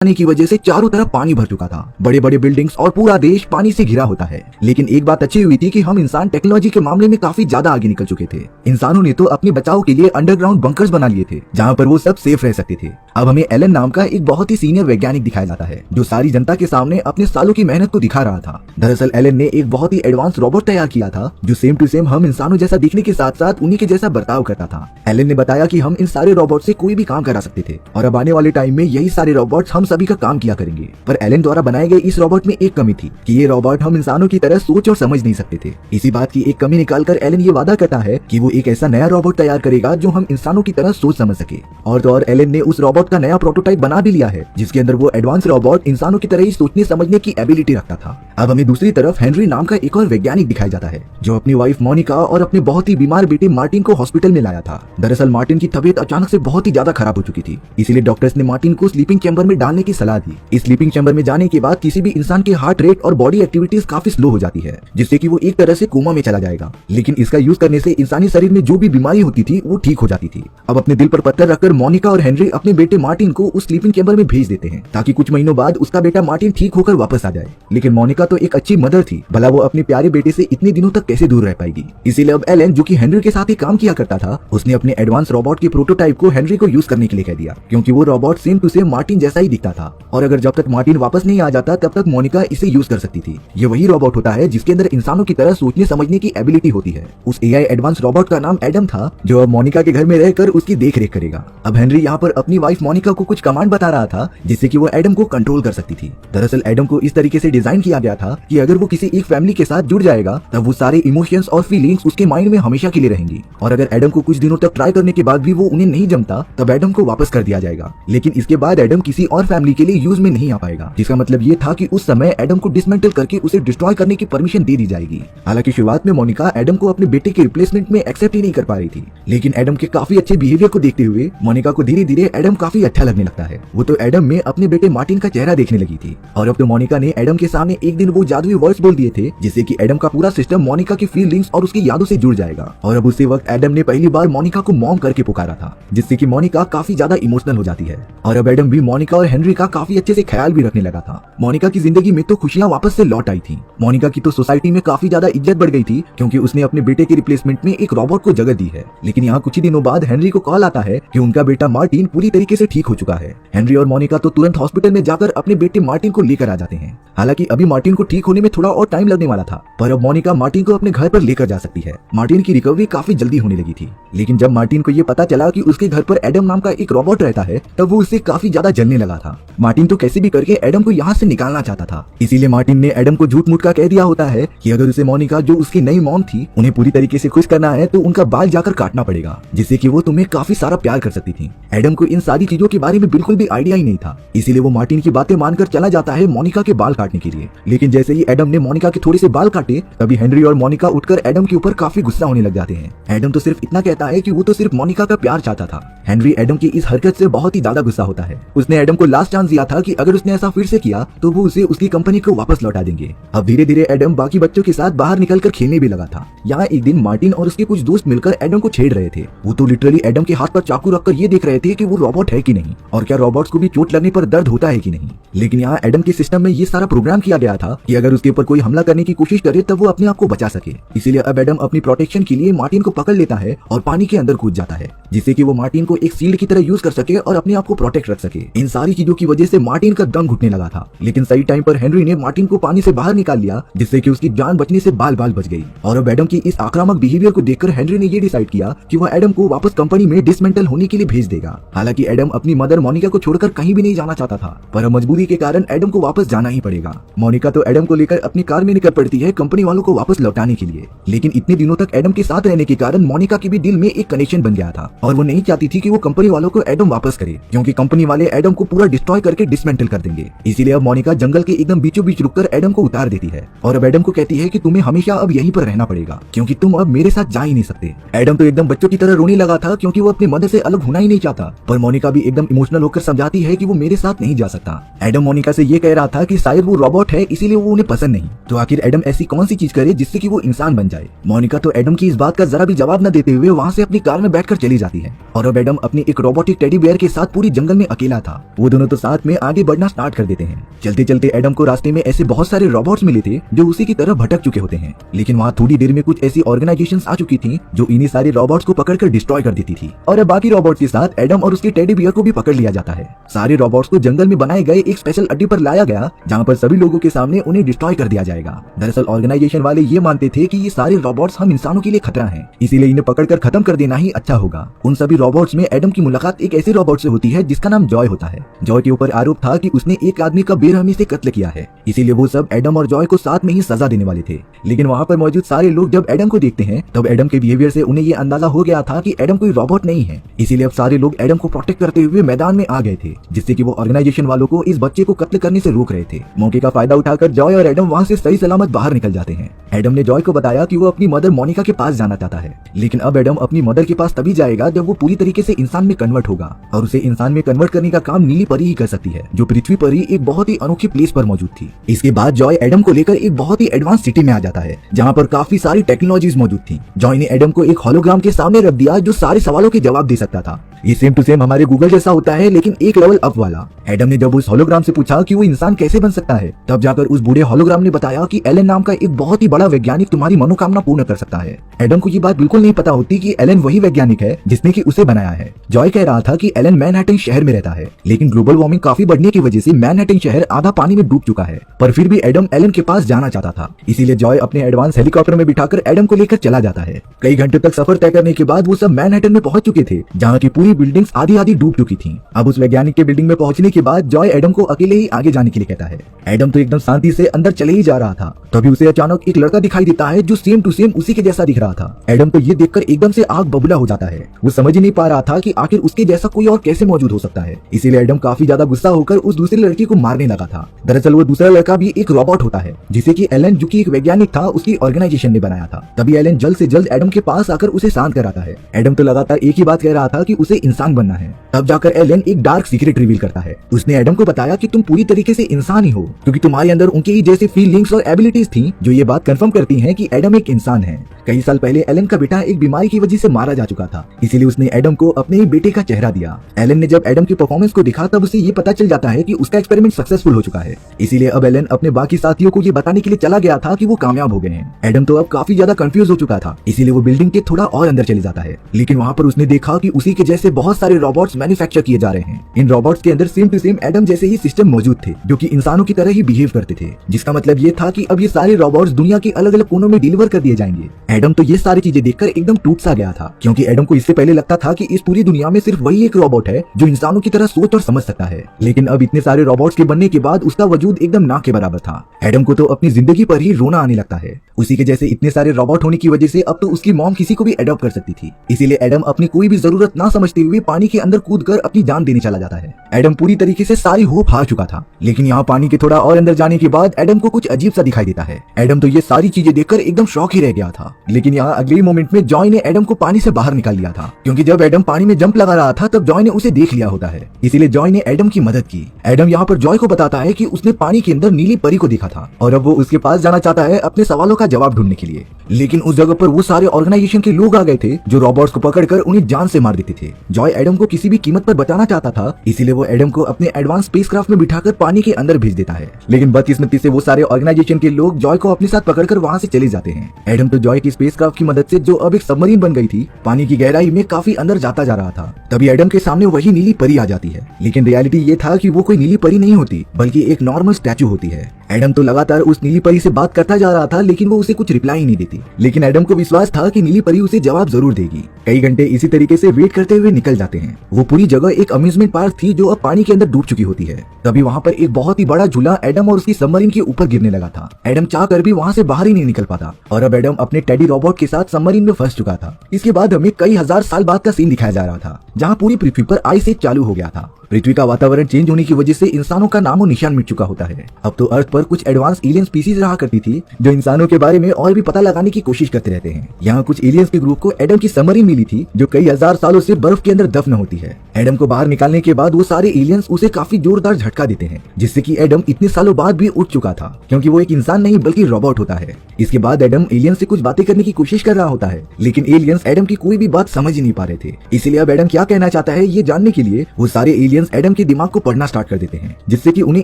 पानी की वजह से चारों तरफ पानी भर चुका था। बड़े बड़े बिल्डिंग्स और पूरा देश पानी से घिरा होता है। लेकिन एक बात अच्छी हुई थी कि हम इंसान टेक्नोलॉजी के मामले में काफी ज्यादा आगे निकल चुके थे। इंसानों ने तो अपने बचाव के लिए अंडरग्राउंड बंकर्स बना लिए थे, जहाँ पर वो सब सेफ रह सकते थे। अब हमें एलन नाम का एक बहुत ही सीनियर वैज्ञानिक दिखाया जाता है, जो सारी जनता के सामने अपने सालों की मेहनत को दिखा रहा था। दरअसल एलन ने एक बहुत ही एडवांस रोबोट तैयार किया था, जो सेम टू सेम हम इंसानों जैसा दिखने के साथ साथ उन्हीं के जैसा बर्ताव करता था। एलन ने बताया कि हम इन सारे रोबोट से कोई भी काम करा सकते थे और अब आने वाले टाइम में यही सारे रोबोट हम सभी का काम किया करेंगे। पर एलन द्वारा बनाए गए इस रोबोट में एक कमी थी कि ये रोबोट हम इंसानों की तरह सोच और समझ नहीं सकते थे। इसी बात की एक कमी निकालकर एलन ये वादा करता है कि वो एक ऐसा नया रोबोट तैयार करेगा जो हम इंसानों की तरह सोच समझ सके। और तो और एलन ने उस रोबोट का नया प्रोटोटाइप बना भी लिया है, जिसके अंदर वो एडवांस रोबोट इंसानों की तरह ही सोचने समझने की एबिलिटी रखता था। अब हमें दूसरी तरफ हेनरी नाम का एक और वैज्ञानिक दिखाया जाता है, जो अपनी वाइफ मोनिका और अपने बहुत ही बीमार बेटे मार्टिन को हॉस्पिटल में लाया था। दरअसल मार्टिन की तबीयत अचानक से बहुत ही ज्यादा खराब हो चुकी थी, इसीलिए डॉक्टर्स ने मार्टिन को स्लीपिंग चैम्बर में डालने की सलाह दी। इस स्लीपिंग चैम्बर में जाने के बाद किसी भी इंसान के हार्ट रेट और बॉडी एक्टिविटीज काफी स्लो हो जाती है, जिससे कि वो एक तरह से कोमा में चला जाएगा। लेकिन इसका यूज करने से इंसानी शरीर में जो भी बीमारी होती थी वो ठीक हो जाती थी। अब अपने दिल पर पत्थर रखकर मोनिका और हेनरी अपने बेटे मार्टिन को उस स्लीपिंग चैम्बर में भेज देते हैं, ताकि कुछ महीनों बाद उसका बेटा मार्टिन ठीक होकर वापस आ जाए। लेकिन मोनिका तो एक अच्छी मदर थी, भला वो अपने प्यारे बेटे से इतने दिनों तक कैसे दूर रह पाएगी। इसीलिए अब एलन, जो कि हेनरी के साथ ही काम किया करता था, उसने अपने एडवांस रोबोट के प्रोटोटाइप को हेनरी को यूज करने के लिए कह दिया, क्योंकि वो robot same to same Martin जैसा ही दिखता था और अगर जब तक मार्टिन वापस नहीं आ जाता तब तक मोनिका इसे यूज कर सकती थी। ये वही रोबोट होता है जिसके अंदर इंसानों की तरह सोचने समझने की एबिलिटी होती है। उस एआई एडवांस रोबोट का नाम एडम था, जो अब मोनिका के घर में रहकर उसकी देख रेख करेगा। अब हेनरी यहाँ पर अपनी वाइफ मोनिका को कुछ कमांड बता रहा था, जिससे कि वो एडम को कंट्रोल कर सकती थी। दरअसल एडम को इस तरीके से डिजाइन किया गया था कि अगर वो किसी एक फैमिली के साथ जुड़ जाएगा तब वो सारे इमोशंस और फीलिंग्स उसके माइंड में हमेशा के लिए रहेंगी, और अगर एडम को कुछ दिनों तक ट्राई करने के बाद भी वो उन्हें नहीं जमता तब एडम को वापस कर दिया जाएगा। लेकिन इसके बाद एडम किसी और फैमिली के लिए यूज में नहीं आ पाएगा, जिसका मतलब ये था कि उस समय एडम को डिसमेंटल करके उसे डिस्ट्रॉय करने की परमिशन दे दी जाएगी। हालांकि शुरुआत में मोनिका एडम को अपने बेटे के रिप्लेसमेंट में एक्सेप्ट ही नहीं कर पा रही थी, लेकिन एडम के काफी अच्छे बिहेवियर को देखते हुए मोनिका को धीरे धीरे एडम काफी अच्छा लगने लगता है। वो तो एडम में अपने बेटे मार्टिन का चेहरा देखने लगी थी, और अब तो मोनिका ने एडम के सामने एक दिन वो जादुई वर्ड्स बोल दिए थे, जिससे कि एडम का पूरा सिस्टम मोनिका की फीलिंग्स और उसकी यादों से जुड़ जाएगा। और अब उसी वक्त एडम ने पहली बार मोनिका को मॉम करके पुकारा था, जिससे कि मोनिका काफी ज्यादा इमोशनल हो जाती है। और अब एडम भी मोनिका और हेनरी का काफी अच्छे से ख्याल भी रखने लगा था। मोनिका की जिंदगी में तो खुशियां वापस से लौट आई थी। मोनिका की तो सोसाइटी में काफी ज्यादा इज्जत बढ़ गई थी, क्योंकि उसने अपने बेटे के रिप्लेसमेंट में एक रोबोट को जगह दी है। लेकिन यहाँ कुछ ही दिनों बाद हेनरी को कॉल आता है कि उनका बेटा मार्टिन पूरी तरीके से ठीक हो चुका है। हेनरी और मोनिका तो तुरंत हॉस्पिटल में जाकर अपने बेटे मार्टिन को लेकर आ जाते हैं। हालांकि अभी मार्टिन को ठीक होने में थोड़ा और टाइम लगने वाला था, पर अब मोनिका मार्टिन को अपने घर पर लेकर जा सकती है। मार्टिन की रिकवरी काफी जल्दी होने लगी थी, लेकिन जब मार्टिन को ये पता चला कि उसके घर पर एडम नाम का एक रोबोट रहता है, तब वो उससे काफी ज्यादा जलने लगा था। मार्टिन तो कैसे भी करके एडम को यहाँ से निकालना चाहता था, इसीलिए मार्टिन ने एडम को झूठ मूठ का कह दिया होता है कि अगर उसे मोनिका, जो उसकी नई मॉम थी, उन्हें पूरी तरीके से खुश करना है तो उनका बाल जाकर काटना पड़ेगा, जिससे कि वो तुम्हें काफी सारा प्यार कर सकती थी। एडम को इन सारी चीजों के बारे में बिल्कुल भी आइडिया ही नहीं था, इसीलिए वो मार्टिन की बातें मानकर चला जाता है मोनिका के बाल काटने के लिए। लेकिन जैसे ही एडम ने मोनिका के थोड़े से बाल काटे, तभी हेनरी और मोनिका उठकर एडम के ऊपर काफी गुस्सा होने लग जाते हैं। एडम तो सिर्फ इतना कहता है कि वो तो सिर्फ मोनिका का प्यार चाहता था। हेनरी एडम की इस हरकत से बहुत ही ज्यादा गुस्सा होता है। उसने एडम को लास्ट चांस दिया था कि अगर उसने ऐसा फिर से किया तो वो उसे उसकी कंपनी को वापस लौटा देंगे। अब धीरे धीरे एडम बाकी बच्चों के साथ बाहर निकलकर खेलने भी लगा था। यहाँ एक दिन मार्टिन और उसके कुछ दोस्त मिलकर एडम को छेड़ रहे थे। वो तो लिटरली एडम के हाथ पर चाकू रखकर ये देख रहे थे कि वो रोबोट है कि नहीं, और क्या रोबोट्स को भी चोट लगने पर दर्द होता है कि नहीं। लेकिन यहाँ एडम के सिस्टम में ये सारा प्रोग्राम किया गया था कि अगर उसके ऊपर कोई हमला करने की कोशिश करे तब वो अपने आप को बचा सके। इसीलिए अब एडम अपनी प्रोटेक्शन के लिए मार्टिन को पकड़ लेता है और पानी के अंदर कूद जाता है, जिससे कि वो मार्टिन को एक शील्ड की तरह यूज कर सके और अपने आप को प्रोटेक्ट रख सके। इन सारी चीजों की वजह से मार्टिन का दम घुटने लगा था, लेकिन सही टाइम पर हेनरी ने मार्टिन को पानी से बाहर निकाल लिया, जिससे कि उसकी जान बचने से बाल बाल बच गई। और अब एडम की इस आक्रामक बिहेवियर को देखकर हेनरी ने ये डिसाइड किया कि वह एडम को वापस कंपनी में डिसमेंटल होने के लिए भेज देगा। हालांकि एडम अपनी मदर मोनिका को छोड़कर कहीं भी नहीं जाना चाहता था, पर मजबूरी के कारण एडम को वापस जाना ही पड़ेगा। मोनिका तो एडम को लेकर अपनी कार में निकल पड़ती है कंपनी वालों को वापस लौटाने के लिए। लेकिन इतने दिनों तक एडम के साथ रहने के कारण मोनिका के भी दिल में एक कनेक्शन बन गया था, और वो नहीं चाहती थी कि वो कंपनी वालों को एडम वापस करे, क्योंकि कंपनी वाले एडम को पूरा डिस्ट्रॉय करके डिसमेंटल कर देंगे। इसीलिए अब मोनिका जंगल के एकदम बीचों बीच रुककर एडम को उतार देती है, और अब एडम को कहती है कि तुम्हें हमेशा अब यहीं पर रहना पड़ेगा, क्योंकि तुम अब मेरे साथ जा ही नहीं सकते। एडम तो एकदम बच्चों की तरह रोने लगा था, क्योंकि वो अपने मदर से अलग होना ही नहीं चाहता, पर मोनिका भी एकदम इमोशनल होकर समझाती है कि वो मेरे साथ नहीं जा सकता। एडम मोनिका से ये कह रहा था कि शायद वो रोबोट है, इसीलिए वो उन्हें पसंद नहीं, तो आखिर एडम ऐसी कौन सी चीज करे जिससे कि वो इंसान बन जाए। मोनिका तो एडम की इस बात का जरा भी जवाब न देते हुए वहाँ से अपनी कार में बैठकर चली जाती है, और अब एडम अपनी एक रोबोटिक टेडी बेयर के साथ पूरी जंगल में अकेला था। वो दोनों तो साथ में आगे बढ़ना स्टार्ट कर देते हैं। चलते चलते एडम को रास्ते में ऐसे बहुत सारे रोबोट्स मिले थे जो उसी की तरह भटक चुके होते हैं, लेकिन वहाँ थोड़ी देर में कुछ ऐसी ऑर्गेनाइजेशंस आ चुकी थी जो इन्हीं सारे रोबोट्स को पकड़कर डिस्ट्रॉय कर देती थी। और अब बाकी रोबोट्स के साथ एडम और उसके टेडी बियर को भी पकड़ लिया जाता है। सारे रोबोट्स को जंगल में बनाए गए एक स्पेशल अड्डे पर लाया गया जहाँ पर सभी लोगों के सामने उन्हें डिस्ट्रॉय कर दिया जाएगा। दरअसल ऑर्गेनाइजेशन वाले ये मानते थे कि ये सारे रोबोट्स हम इंसानों के लिए खतरा हैं, इसीलिए इन्हें पकड़कर खत्म कर देना ही अच्छा होगा। उन सभी रोबोट्स में एडम की मुलाकात एक ऐसे रोबोट से होती है जिसका नाम जॉय होता है। जॉय के ऊपर आरोप था कि उसने एक आदमी का बेरहमी से कत्ल किया है, इसीलिए वो सब एडम और जॉय को साथ में ही सजा देने वाले थे। लेकिन वहाँ पर मौजूद सारे लोग जब एडम को देखते हैं तब एडम के बिहेवियर से उन्हें ये अंदाजा हो गया था कि एडम कोई रोबोट नहीं है, इसीलिए अब सारे लोग एडम को प्रोटेक्ट करते हुए मैदान में आ गए थे, जिससे कि वो ऑर्गेनाइजेशन वालों को इस बच्चे को कत्ल करने से रोक रहे थे। मौके का फायदा उठाकर जॉय और एडम वहाँ से सही सलामत बाहर निकल जाते हैं। एडम ने जॉय को बताया कि वो अपनी मदर मोनिका के पास जाना चाहता है, लेकिन अब एडम अपनी मदर के पास तभी जाएगा जब वो पूरी तरीके से इंसान में कन्वर्ट होगा, और उसे इंसान में कन्वर्ट करने का काम नीली परी ही कर सकती है, जो पृथ्वी पर ही एक बहुत ही अनोखी प्लेस पर मौजूद थी। इसके बाद जॉय एडम को लेकर एक बहुत ही एडवांस सिटी में आ जाता है जहाँ पर काफी सारी टेक्नोलॉजीज मौजूद थी। जॉय ने एडम को एक होलोग्राम के सामने रख दिया जो सारे सवालों के जवाब दे सकता था। ये सेम टू सेम हमारे गूगल जैसा होता है, लेकिन एक लेवल अप वाला। एडम ने जब उस होलोग्राम से पूछा कि वो इंसान कैसे बन सकता है, तब जाकर उस बूढ़े होलोग्राम ने बताया कि एलन नाम का एक बहुत ही बड़ा वैज्ञानिक तुम्हारी मनोकामना पूर्ण कर सकता है। एडम को ये बात बिल्कुल नहीं पता होती कि एलन वही वैज्ञानिक है जिसने कि उसे बनाया है। जॉय कह रहा था कि एलन मैनहट्टन शहर में रहता है, लेकिन ग्लोबल वार्मिंग काफी बढ़ने की वजह से मैनहट्टन शहर आधा पानी में डूब चुका है, पर फिर भी एडम एलन के पास जाना चाहता था। इसीलिए जॉय अपने एडवांस हेलीकॉप्टर में बिठाकर एडम को लेकर चला जाता है। कई घंटे तक सफर तय करने के बाद वो सब मैनहट्टन में पहुंच चुके थे, जहाँ की पूरी बिल्डिंग्स आधी डूब चुकी थी। अब उस वैज्ञानिक के बिल्डिंग में पहुंचने के बाद जॉय एडम को अकेले ही आगे जाने के लिए कहता है। एडम तो एकदम शांति से अंदर चले ही जा रहा था, तभी उसे अचानक एक लड़का दिखाई देता है जो सेम टू सेम उसी के जैसा दिख रहा था। एडम को ये देखकर एकदम से आग बबूला हो जाता है। वो समझ ही नहीं पा रहा था कि आखिर उसके जैसा कोई और कैसे मौजूद हो सकता है, इसीलिए एडम काफी ज्यादा गुस्सा होकर उस दूसरे लड़के को मारने लगा था। दरअसल वो दूसरा लड़का भी एक रोबोट होता है जिसे कि एलन, जो कि एक वैज्ञानिक था, उसकी ऑर्गेनाइजेशन ने बनाया था। तभी एलन जल्द से जल्द एडम के पास आकर उसे शांत कराता है। एडम तो लगातार एक ही बात कह रहा था कि उसे इंसान बनना है। तब जाकर एलन एक डार्क सीक्रेट रिवील करता है। उसने एडम को बताया कि तुम पूरी तरीके से इंसान ही हो, क्योंकि तुम्हारे अंदर उनके ही जैसे फीलिंग्स और एबिलिटीज थी जो ये बात कंफर्म करती हैं कि एडम एक इंसान है। कई साल पहले एलन का बेटा एक बीमारी की वजह से मारा जा चुका था, इसीलिए उसने एडम को अपने ही बेटे का चेहरा दिया। एलन ने जब एडम की परफॉर्मेंस को देखा तब उसे ये पता चल जाता है कि उसका एक्सपेरिमेंट सक्सेसफुल हो चुका है, इसीलिए अब एलन अपने बाकी साथियों को ये बताने के लिए चला गया था कि वो कामयाब हो गए हैं। एडम तो अब काफी ज्यादा कंफ्यूज हो चुका था, इसीलिए वो बिल्डिंग के थोड़ा और अंदर चले जाता है, लेकिन वहाँ पर उसने देखा कि उसी के जैसे बहुत सारे रोबोट्स मैन्युफैक्चर किए जा रहे हैं। इन रोबोट्स के अंदर सेम टू सेम एडम जैसे ही सिस्टम मौजूद थे जो कि इंसानों की तरह ही बिहेव करते थे, जिसका मतलब ये था कि अब ये सारे रोबोट्स दुनिया के अलग अलग कोनों में डिलीवर कर दिए जाएंगे। एडम तो ये सारी चीजें देखकर एकदम टूट सा गया था, क्योंकि एडम को इससे पहले लगता था कि इस पूरी दुनिया में सिर्फ वही एक रोबोट है जो इंसानों की तरह सोच और समझ सकता है, लेकिन अब इतने सारे रोबोट्स के बनने के बाद उसका वजूद एकदम ना के बराबर था। एडम को तो अपनी जिंदगी पर ही रोना आने लगता है। उसी के जैसे इतने सारे रोबोट होने की वजह से अब तो उसकी मॉम किसी को भी अडॉप्ट कर सकती थी, इसीलिए एडम अपनी कोई भी जरूरत ना समझते हुए पानी के अंदर कूदकर अपनी जान देने चला जाता है। एडम पूरी तरीके से सारी होप हार चुका था, लेकिन यहाँ पानी के थोड़ा और अंदर जाने के बाद एडम को कुछ अजीब सा दिखाई देता है। एडम तो ये सारी चीजें देखकर एकदम शॉक ही रह गया था, लेकिन यहाँ अगले ही मोमेंट में जॉय ने एडम को पानी से बाहर निकाल लिया था, क्योंकि जब एडम पानी में जंप लगा रहा था तब जॉय ने उसे देख लिया होता है, इसीलिए जॉय ने एडम की मदद की। एडम यहाँ पर जॉय को बताता है कि उसने पानी के अंदर नीली परी को देखा था और अब वो उसके पास जाना चाहता है अपने सवालों का जवाब ढूंढने के लिए, लेकिन उस जगह पर वो सारे ऑर्गेनाइजेशन के लोग आ गए थे जो रोबोट्स को पकड़कर उन्हें जान से मार देते थे। जॉय एडम को किसी भी कीमत पर बचाना चाहता था, इसीलिए वो एडम को अपने एडवांस स्पेसक्राफ्ट में बिठाकर पानी के अंदर भेज देता है, लेकिन बदकिस्मती से वो सारे ऑर्गेनाइजेशन के लोग जॉय को अपने साथ पकड़कर वहाँ से चले जाते हैं। एडम तो जॉय की स्पेसक्राफ्ट की मदद से, जो अब एक सबमरीन बन गई थी, पानी की गहराई में काफी अंदर जाता जा रहा था। तभी एडम के सामने वही नीली परी आ जाती है, लेकिन रियलिटी ये था कि वो कोई नीली परी नहीं होती बल्कि एक नॉर्मल स्टैचू होती है। एडम तो लगातार उस नीली परी से बात करता जा रहा था, लेकिन वो उसे कुछ रिप्लाई ही नहीं देती, लेकिन एडम को विश्वास था कि नीली परी उसे जवाब जरूर देगी। कई घंटे इसी तरीके से वेट करते हुए निकल जाते हैं। वो पूरी जगह एक अम्यूजमेंट पार्क थी जो अब पानी के अंदर डूब चुकी होती है। तभी वहाँ पर एक बहुत ही बड़ा झूला एडम और उसकी सबमरीन के ऊपर गिरने लगा था। एडम चाह कर भी वहाँ से बाहर ही नहीं निकल पाता और अब एडम अपने टेडी रोबोट के साथ सबमरीन में फंस चुका था। इसके बाद हमें कई हजार साल बाद का सीन दिखाया जा रहा था, जहाँ पूरी पृथ्वी पर आइस एज चालू हो गया था। पृथ्वी का वातावरण चेंज होने की वजह से इंसानों का नामो निशान मिट चुका होता है। अब तो अर्थ पर कुछ एडवांस एलियन स्पीसीज रहा करती थी जो इंसानों के बारे में और भी पता लगाने की कोशिश करते रहते हैं। यहाँ कुछ एलियंस के ग्रुप को एडम की सबमरीन मिली थी जो कई हजार सालों से बर्फ के अंदर दफन होती है। एडम को बाहर निकालने के बाद वो सारे एलियंस उसे काफी जोरदार झटका देते हैं, जिससे कि एडम इतने सालों बाद भी उठ चुका था, क्योंकि वो एक इंसान नहीं बल्कि रोबोट होता है। इसके बाद एडम एलियंस से कुछ बातें करने की कोशिश कर रहा होता है, लेकिन एलियंस एडम की कोई भी बात समझ ही नहीं पा रहे थे। इसलिए अब एडम क्या कहना चाहता है ये जानने के लिए वो सारे एलियंस एलियंस एडम के दिमाग को पढ़ना स्टार्ट कर देते हैं, जिससे कि उन्हें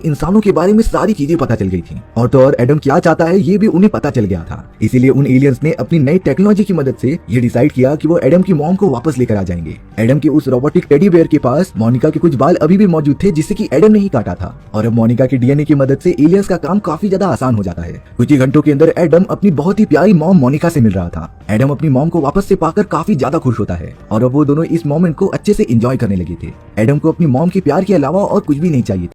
इंसानों के बारे में सारी चीजें पता चल गई थी। और तो और एडम क्या चाहता है ये भी उन्हें पता चल गया था। इसीलिए उन एलियंस ने अपनी नई टेक्नोलॉजी की मदद से ये डिसाइड किया कि वो एडम की मॉम को वापस लेकर आ जाएंगे। एडम के उस रोबोटिक टेडी बेयर के पास मोनिका के कुछ बाल अभी भी मौजूद थे, जिससे कि एडम ने ही काटा था। और अब मोनिका के डीएनए की मदद से एलियंस का काम काफी ज्यादा आसान हो जाता है। कुछ ही घंटों के अंदर एडम अपनी बहुत ही प्यारी मॉम मोनिका से मिल रहा था। एडम अपनी मॉम को वापस से पाकर काफी ज्यादा खुश होता है और अब वो दोनों इस मोमेंट को अच्छे से एंजॉय करने लगे थे। एडम को अपनी मॉम के प्यार के अलावा और कुछ भी नहीं चाहिए था।